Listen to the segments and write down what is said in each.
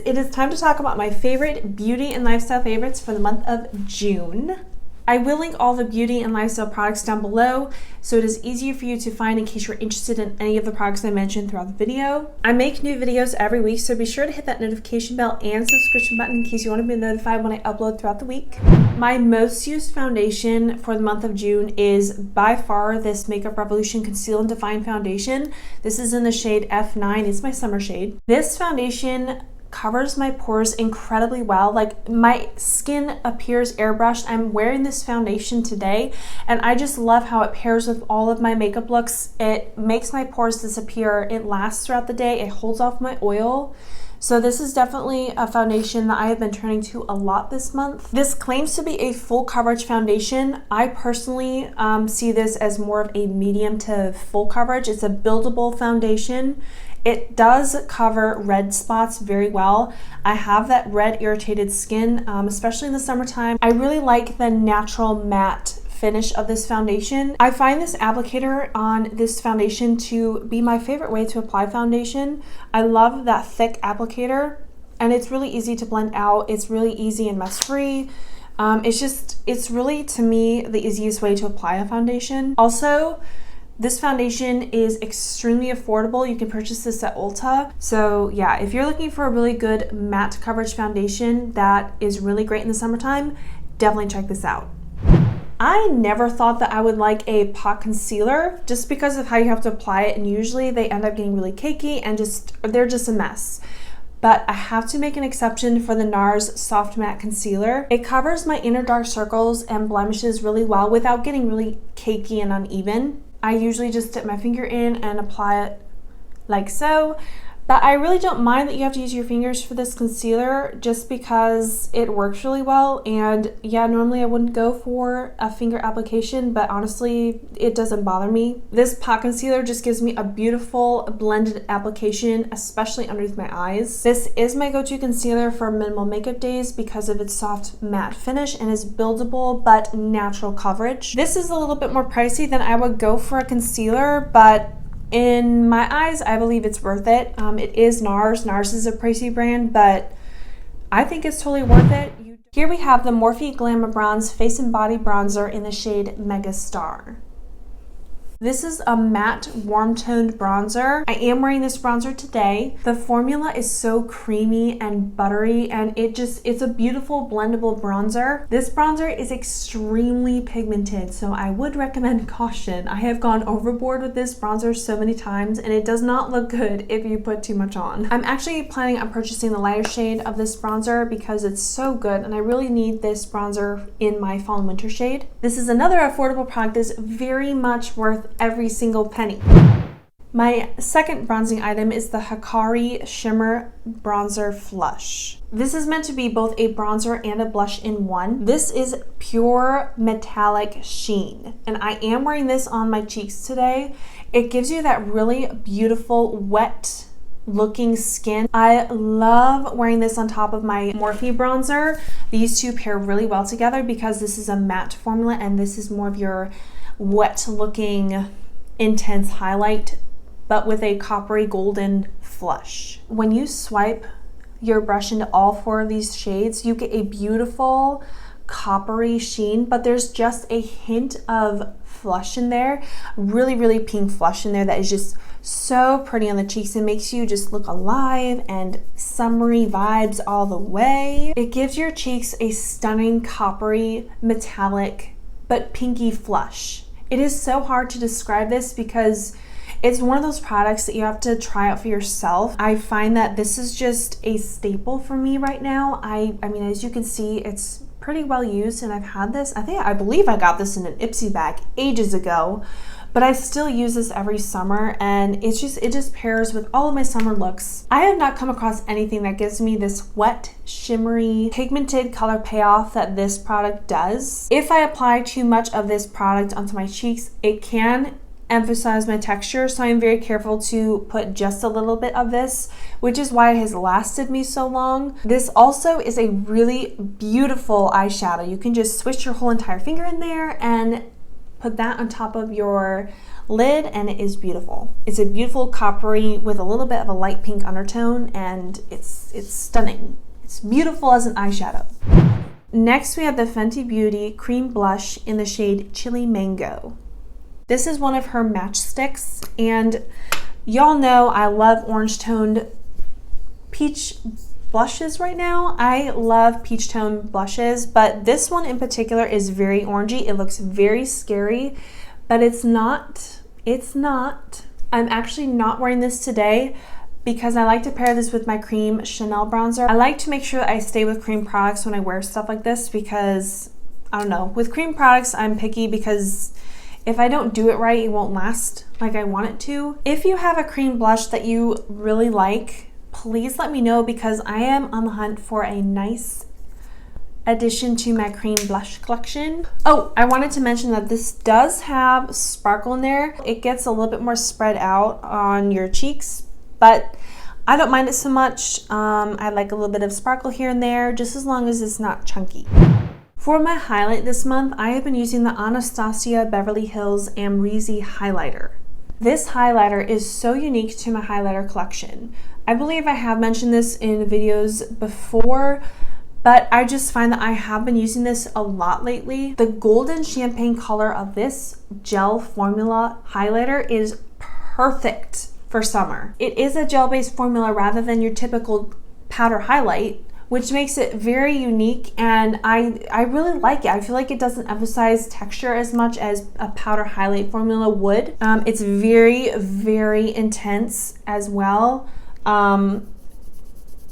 it is time to talk about my favorite beauty and lifestyle favorites for the month of June. I will link all the beauty and lifestyle products down below so it is easier for you to find in case you're interested in any of the products I mentioned throughout the video. I make new videos every week, so be sure to hit that notification bell and subscription button in case you want to be notified when I upload throughout the week. My most used foundation for the month of June is by far this Makeup Revolution Conceal and Define Foundation. This is in the shade F9. It's my summer shade. This foundation covers my pores incredibly well. Like, my skin appears airbrushed. I'm wearing this foundation today and I just love how it pairs with all of my makeup looks. It makes my pores disappear. It lasts throughout the day. It holds off my oil. So this is definitely a foundation that I have been turning to a lot this month. This claims to be a full coverage foundation. I personally see this as more of a medium to full coverage. It's a buildable foundation. It does cover red spots very well. I have that red irritated skin, especially in the summertime. I really like the natural matte finish of this foundation. I find this applicator on this foundation to be my favorite way to apply foundation. I love that thick applicator and it's really easy to blend out. It's really easy and mess free. It's really, to me, the easiest way to apply a foundation. Also, this foundation is extremely affordable. You can purchase this at Ulta. So yeah, if you're looking for a really good matte coverage foundation that is really great in the summertime, definitely check this out. I never thought that I would like a pot concealer just because of how you have to apply it, and usually they end up getting really cakey and they're just a mess. But I have to make an exception for the NARS Soft Matte Concealer. It covers my inner dark circles and blemishes really well without getting really cakey and uneven. I usually just dip my finger in and apply it like so. But I really don't mind that you have to use your fingers for this concealer just because it works really well. And yeah, normally I wouldn't go for a finger application, but honestly, it doesn't bother me. This pot concealer just gives me a beautiful blended application, especially underneath my eyes. This is my go-to concealer for minimal makeup days because of its soft matte finish and its buildable but natural coverage. This is a little bit more pricey than I would go for a concealer, but in my eyes, I believe it's worth it. It is NARS. NARS is a pricey brand, but I think it's totally worth it. Here we have the Morphe Glamour Bronze Face and Body Bronzer in the shade Mega Star. This is a matte warm-toned bronzer. I am wearing this bronzer today. The formula is so creamy and buttery, and it's a beautiful blendable bronzer. This bronzer is extremely pigmented, so I would recommend caution. I have gone overboard with this bronzer so many times, and it does not look good if you put too much on. I'm actually planning on purchasing the lighter shade of this bronzer because it's so good, and I really need this bronzer in my fall and winter shade. This is another affordable product that's very much worth every single penny. My second bronzing item is the Hikari Shimmer Bronzer Flush. This is meant to be both a bronzer and a blush in one. This is pure metallic sheen, and I am wearing this on my cheeks today. It gives you that really beautiful wet looking skin. I love wearing this on top of my Morphe bronzer. These two pair really well together because this is a matte formula and this is more of your wet looking intense highlight, but with a coppery golden flush. When you swipe your brush into all four of these shades, you get a beautiful coppery sheen, but there's just a hint of flush in there, really pink flush in there that is just so pretty on the cheeks. It makes you just look alive and summery vibes all the way. It gives your cheeks a stunning coppery metallic but pinky flush. It is so hard to describe this because it's one of those products that you have to try out for yourself. I find that this is just a staple for me right now. I mean, as you can see, it's pretty well used, and I've had this, I believe I got this in an Ipsy bag ages ago, but I still use this every summer, and it just pairs with all of my summer looks. I have not come across anything that gives me this wet, shimmery, pigmented color payoff that this product does. If I apply too much of this product onto my cheeks, it can emphasize my texture, so I'm very careful to put just a little bit of this, which is why it has lasted me so long. This also is a really beautiful eyeshadow. You can just switch your whole entire finger in there and put that on top of your lid, and it is beautiful. It's a beautiful coppery with a little bit of a light pink undertone, and it's stunning. It's beautiful as an eyeshadow. Next, we have the Fenty Beauty Cream Blush in the shade Chili Mango. This is one of her matchsticks, and y'all know I love orange toned peach blushes right now. I love peach tone blushes, but this one in particular is very orangey. It looks very scary, but it's not. I'm actually not wearing this today because I like to pair this with my cream Chanel bronzer. I like to make sure that I stay with cream products when I wear stuff like this because, I don't know, with cream products I'm picky because if I don't do it right, it won't last like I want it to. If you have a cream blush that you really like, please let me know because I am on the hunt for a nice addition to my cream blush collection. Oh, I wanted to mention that this does have sparkle in there. It gets a little bit more spread out on your cheeks, but I don't mind it so much. I like a little bit of sparkle here and there, just as long as it's not chunky. For my highlight this month, I have been using the Anastasia Beverly Hills Amrezy highlighter. This highlighter is so unique to my highlighter collection. I believe I have mentioned this in videos before, but I just find that I have been using this a lot lately. The golden champagne color of this gel formula highlighter is perfect for summer. It is a gel-based formula rather than your typical powder highlight, which makes it very unique, and I really like it. I feel like it doesn't emphasize texture as much as a powder highlight formula would. It's very, very intense as well.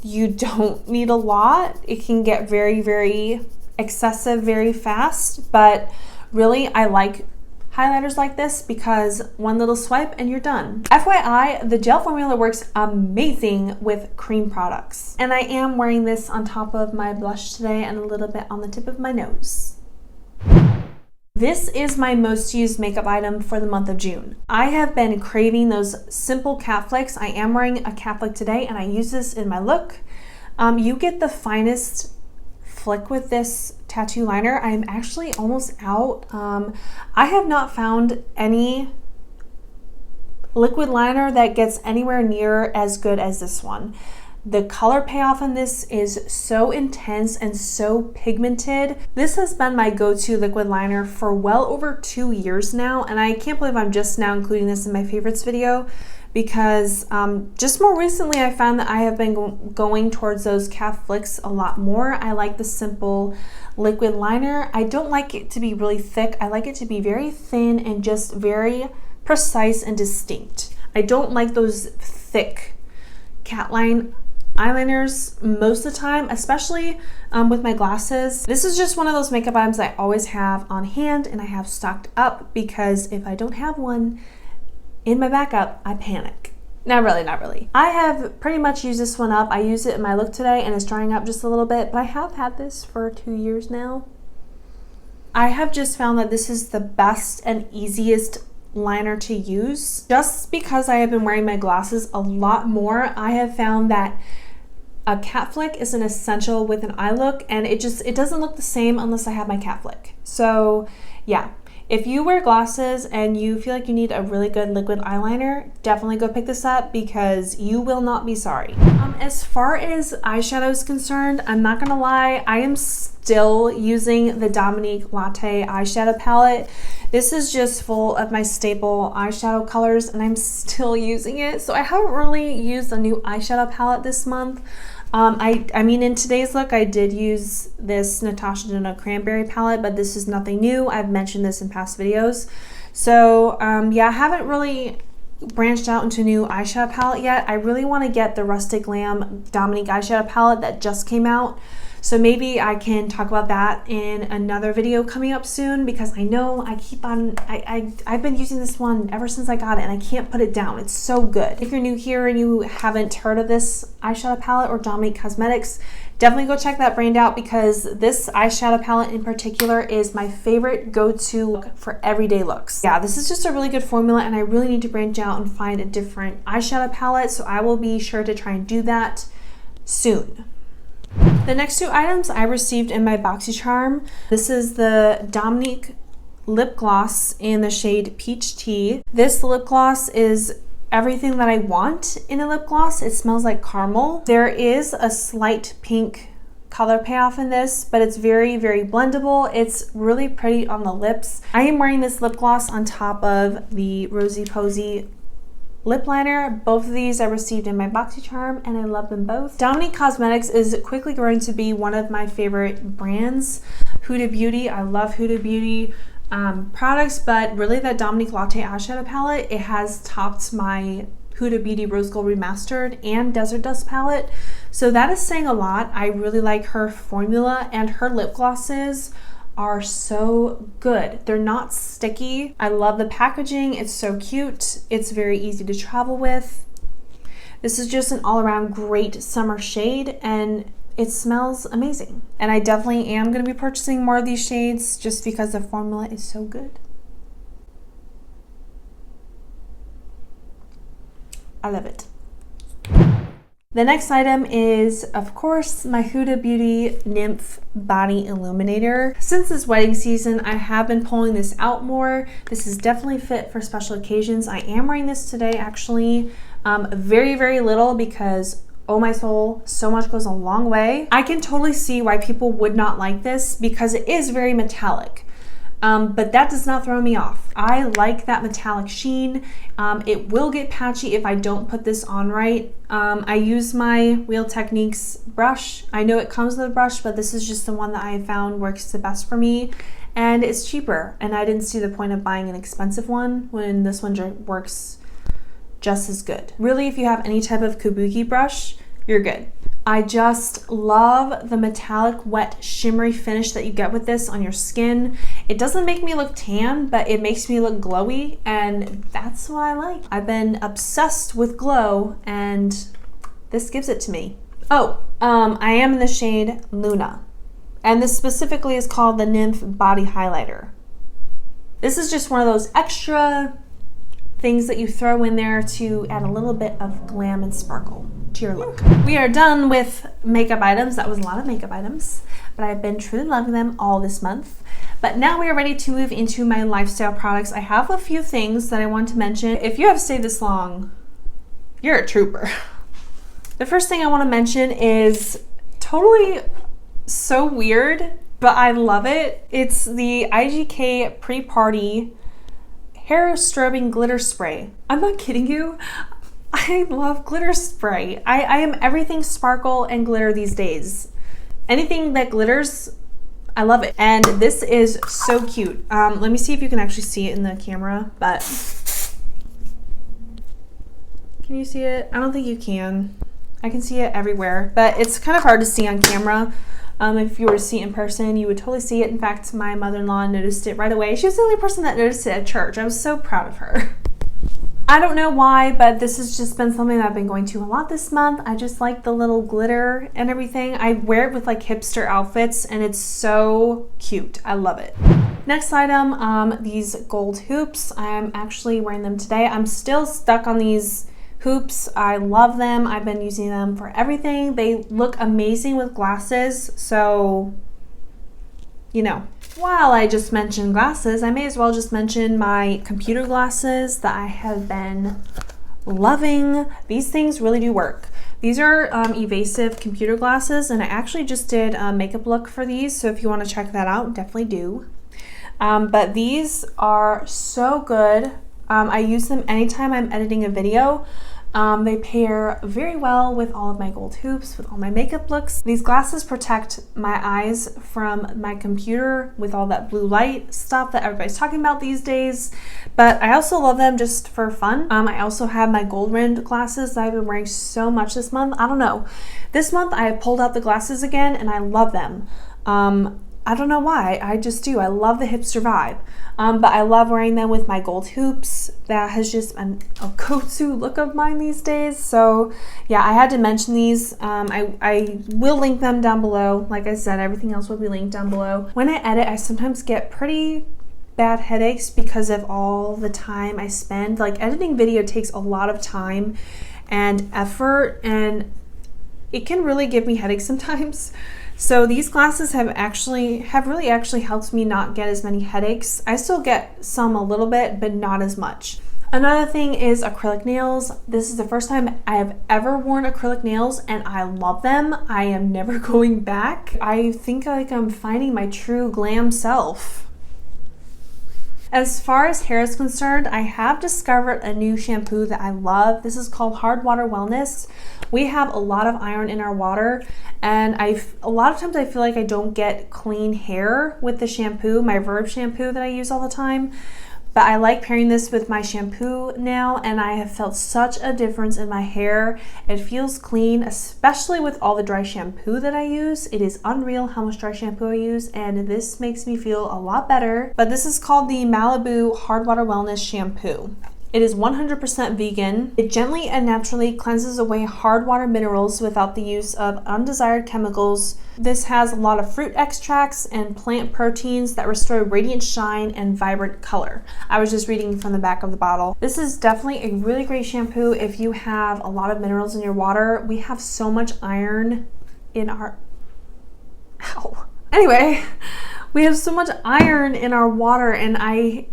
You don't need a lot. It can get very, very excessive very fast, but really I like highlighters like this because one little swipe and you're done. FYI, the gel formula works amazing with cream products. And I am wearing this on top of my blush today and a little bit on the tip of my nose. This is my most used makeup item for the month of June. I have been craving those simple cat flicks. I am wearing a cat flick today and I use this in my look. You get the finest flick with this tattoo liner. I'm actually almost out. I have not found any liquid liner that gets anywhere near as good as this one. The color payoff on this is so intense and so pigmented. This has been my go-to liquid liner for well over 2 years now, and I can't believe I'm just now including this in my favorites video because just more recently I found that I have been going towards those calf flicks a lot more. I like the simple liquid liner. I don't like it to be really thick. I like it to be very thin and just very precise and distinct. I don't like those thick cat line eyeliners most of the time, especially with my glasses. This is just one of those makeup items I always have on hand and I have stocked up because if I don't have one in my backup, I panic. Not really. I have pretty much used this one up. I used it in my look today and it's drying up just a little bit, but I have had this for 2 years now. I have just found that this is the best and easiest liner to use. Just because I have been wearing my glasses a lot more, I have found that a cat flick is an essential with an eye look, and it doesn't look the same unless I have my cat flick. So yeah, if you wear glasses and you feel like you need a really good liquid eyeliner, definitely go pick this up because you will not be sorry. As far as eyeshadow is concerned, I'm not gonna lie, I am still using the Dominique Latte eyeshadow palette. This is just full of my staple eyeshadow colors and I'm still using it. So I haven't really used a new eyeshadow palette this month. I mean, in today's look, I did use this Natasha Denona Cranberry palette, but this is nothing new. I've mentioned this in past videos. So yeah, I haven't really branched out into a new eyeshadow palette yet. I really want to get the Rustic Glam Dominique eyeshadow palette that just came out. So maybe I can talk about that in another video coming up soon because I know I've been using this one ever since I got it and I can't put it down. It's so good. If you're new here and you haven't heard of this eyeshadow palette or Dominique Cosmetics, definitely go check that brand out because this eyeshadow palette in particular is my favorite go-to look for everyday looks. Yeah, this is just a really good formula and I really need to branch out and find a different eyeshadow palette, so I will be sure to try and do that soon. The next two items I received in my BoxyCharm. This is the Dominique lip gloss in the shade Peach Tea. This lip gloss is everything that I want in a lip gloss. It smells like caramel. There is a slight pink color payoff in this, but it's very, very blendable. It's really pretty on the lips. I am wearing this lip gloss on top of the Rosy Posy lip liner. Both of these I received in my BoxyCharm and I love them both. Dominique Cosmetics is quickly growing to be one of my favorite brands. Huda Beauty, I love Huda Beauty products, but really that Dominique Latte eyeshadow palette, it has topped my Huda Beauty Rose Gold Remastered and Desert Dust palette. So that is saying a lot. I really like her formula, and her lip glosses are so good. They're not sticky. I love the packaging. It's so cute. It's very easy to travel with. This is just an all-around great summer shade, and it smells amazing. And I definitely am going to be purchasing more of these shades just because the formula is so good. I love it. The next item is, of course, my Huda Beauty Nymph Body Illuminator. Since this wedding season, I have been pulling this out more. This is definitely fit for special occasions. I am wearing this today, actually. Very, very little because, oh my soul, so much goes a long way. I can totally see why people would not like this because it is very metallic. But that does not throw me off. I like that metallic sheen. It will get patchy if I don't put this on right. I use my Real Techniques brush. I know it comes with a brush, but this is just the one that I found works the best for me. And it's cheaper. And I didn't see the point of buying an expensive one when this one works just as good. Really, if you have any type of kabuki brush, you're good. I just love the metallic, wet, shimmery finish that you get with this on your skin. It doesn't make me look tan, but it makes me look glowy, and that's what I like. I've been obsessed with glow, and this gives it to me. Oh, I am in the shade Luna, and this specifically is called the Nymph Body Highlighter. This is just one of those extra things that you throw in there to add a little bit of glam and sparkle to your look. We are done with makeup items. That was a lot of makeup items, but I've been truly loving them all this month. But now we are ready to move into my lifestyle products. I have a few things that I want to mention. If you have stayed this long, you're a trooper. The first thing I want to mention is totally so weird, but I love it. It's the IGK Pre-Party Hair Strobing Glitter Spray. I'm not kidding you. I love glitter spray. I am everything sparkle and glitter these days. Anything that glitters, I love it. And this is so cute. Let me see if you can actually see it in the camera, but can you see it? I don't think you can. I can see it everywhere, but it's kind of hard to see on camera. If you were to see it in person, you would totally see it. In fact, my mother-in-law noticed it right away. She was the only person that noticed it at church. I was so proud of her. I don't know why, but this has just been something that I've been going to a lot this month. I just like the little glitter and everything. I wear it with like hipster outfits and it's so cute. I love it. Next item, these gold hoops. I'm actually wearing them today. I'm still stuck on these hoops. I love them. I've been using them for everything. They look amazing with glasses. So, you know, while I just mentioned glasses, I may as well just mention my computer glasses that I have been loving. These things really do work. These are evasive computer glasses, and I actually just did a makeup look for these, so if you want to check that out, definitely do. But these are so good. I use them anytime I'm editing a video. They pair very well with all of my gold hoops, with all my makeup looks. These glasses protect my eyes from my computer with all that blue light stuff that everybody's talking about these days. But I also love them just for fun. I also have my gold rimmed glasses that I've been wearing so much this month. I don't know. This month I have pulled out the glasses again and I love them. I don't know why, I just do. I love the hipster vibe. But I love wearing them with my gold hoops. That has just been a go-to look of mine these days. So yeah, I had to mention these. I will link them down below. Like I said, everything else will be linked down below. When I edit, I sometimes get pretty bad headaches because of all the time I spend. Like, editing video takes a lot of time and effort, and it can really give me headaches sometimes. So these glasses have really actually helped me not get as many headaches. I still get some a little bit, but not as much. Another thing is acrylic nails. This is the first time I have ever worn acrylic nails and I love them. I am never going back. I think like I'm finding my true glam self. As far as hair is concerned, I have discovered a new shampoo that I love. This is called Hard Water Wellness. We have a lot of iron in our water, and a lot of times I feel like I don't get clean hair with the shampoo, my Verb shampoo that I use all the time. But I like pairing this with my shampoo now, and I have felt such a difference in my hair. It feels clean, especially with all the dry shampoo that I use. It is unreal how much dry shampoo I use, and this makes me feel a lot better. But this is called the Malibu Hard Water Wellness Shampoo. It is 100% vegan. It gently and naturally cleanses away hard water minerals without the use of undesired chemicals. This has a lot of fruit extracts and plant proteins that restore radiant shine and vibrant color. I was just reading from the back of the bottle. This is definitely a really great shampoo if you have a lot of minerals in your water. We have so much iron in our... Ow. Anyway, we have so much iron in our water, and I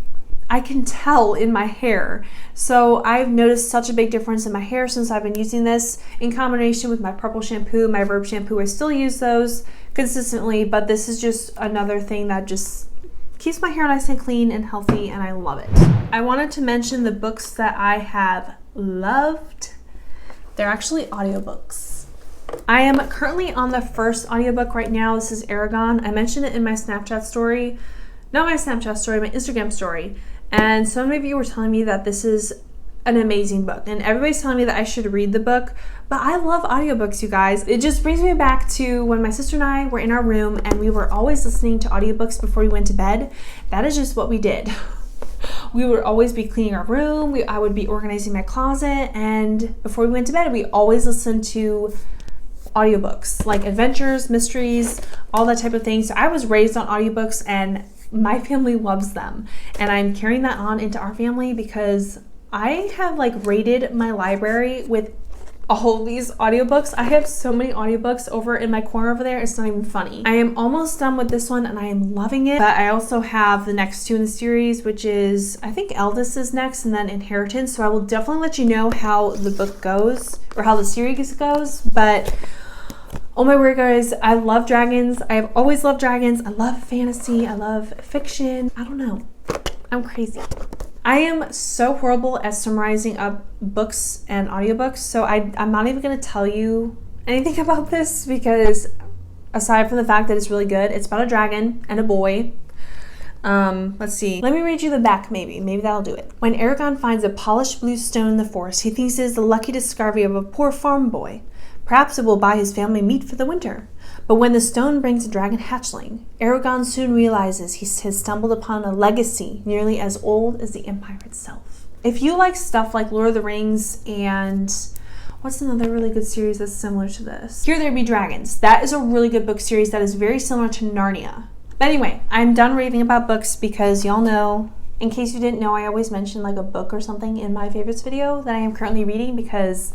can tell in my hair. So I've noticed such a big difference in my hair since I've been using this in combination with my purple shampoo, my Verb shampoo. I still use those consistently, but this is just another thing that just keeps my hair nice and clean and healthy, and I love it. I wanted to mention the books that I have loved. They're actually audiobooks. I am currently on the first audiobook right now. This is Aragon. I mentioned it in my Snapchat story. Not my Snapchat story, my Instagram story. And some of you were telling me that this is an amazing book, and everybody's telling me that I should read the book, but I love audiobooks, you guys. It just brings me back to when my sister and I were in our room and we were always listening to audiobooks before we went to bed. That is just what we did. We would always be cleaning our room, I would be organizing my closet, and before we went to bed, we always listened to audiobooks, like adventures, mysteries, all that type of thing. So I was raised on audiobooks, and my family loves them, and I'm carrying that on into our family because I have like raided my library with all of these audiobooks. I have so many audiobooks over in my corner over there, it's not even funny. I am almost done with this one and I am loving it, but I also have the next two in the series, which is, I think Eldest is next, and then Inheritance. So I will definitely let you know how the book goes, or how the series goes. But oh my word, guys, I love dragons. I have always loved dragons. I love fantasy. I love fiction. I don't know. I'm crazy. I am so horrible at summarizing up books and audiobooks, so I'm not even going to tell you anything about this because aside from the fact that it's really good, it's about a dragon and a boy. Let's see. Let me read you the back, maybe. Maybe that'll do it. When Aragon finds a polished blue stone in the forest, he thinks it is the lucky discovery of a poor farm boy. Perhaps it will buy his family meat for the winter. But when the stone brings a dragon hatchling, Aragon soon realizes he has stumbled upon a legacy nearly as old as the Empire itself. If you like stuff like Lord of the Rings and what's another really good series that's similar to this? Here There Be Dragons. That is a really good book series that is very similar to Narnia. But anyway, I'm done raving about books because y'all know, in case you didn't know, I always mention like a book or something in my favorites video that I am currently reading because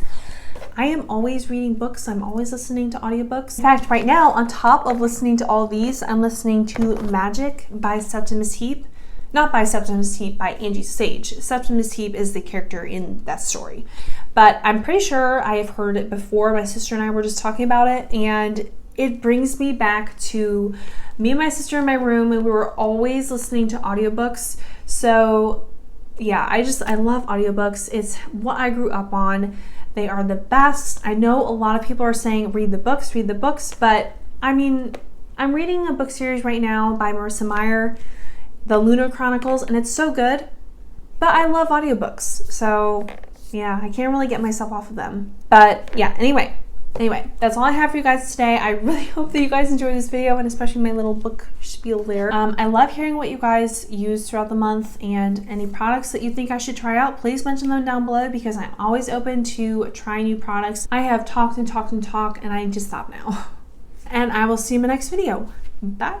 I am always reading books. I'm always listening to audiobooks. In fact, right now, on top of listening to all these, I'm listening to Magic by Septimus Heap. Not by Septimus Heap, by Angie Sage. Septimus Heap is the character in that story. But I'm pretty sure I have heard it before. My sister and I were just talking about it, and it brings me back to me and my sister in my room, and we were always listening to audiobooks. So yeah, I love audiobooks. It's what I grew up on. They are the best. I know a lot of people are saying read the books, but I mean, I'm reading a book series right now by Marissa Meyer, The Lunar Chronicles, and it's so good, but I love audiobooks. So yeah, I can't really get myself off of them. But yeah, anyway, that's all I have for you guys today. I really hope that you guys enjoyed this video, and especially my little book spiel there. I love hearing what you guys use throughout the month, and any products that you think I should try out, please mention them down below because I'm always open to trying new products. I have talked and I just stop now. And I will see you in my next video. Bye.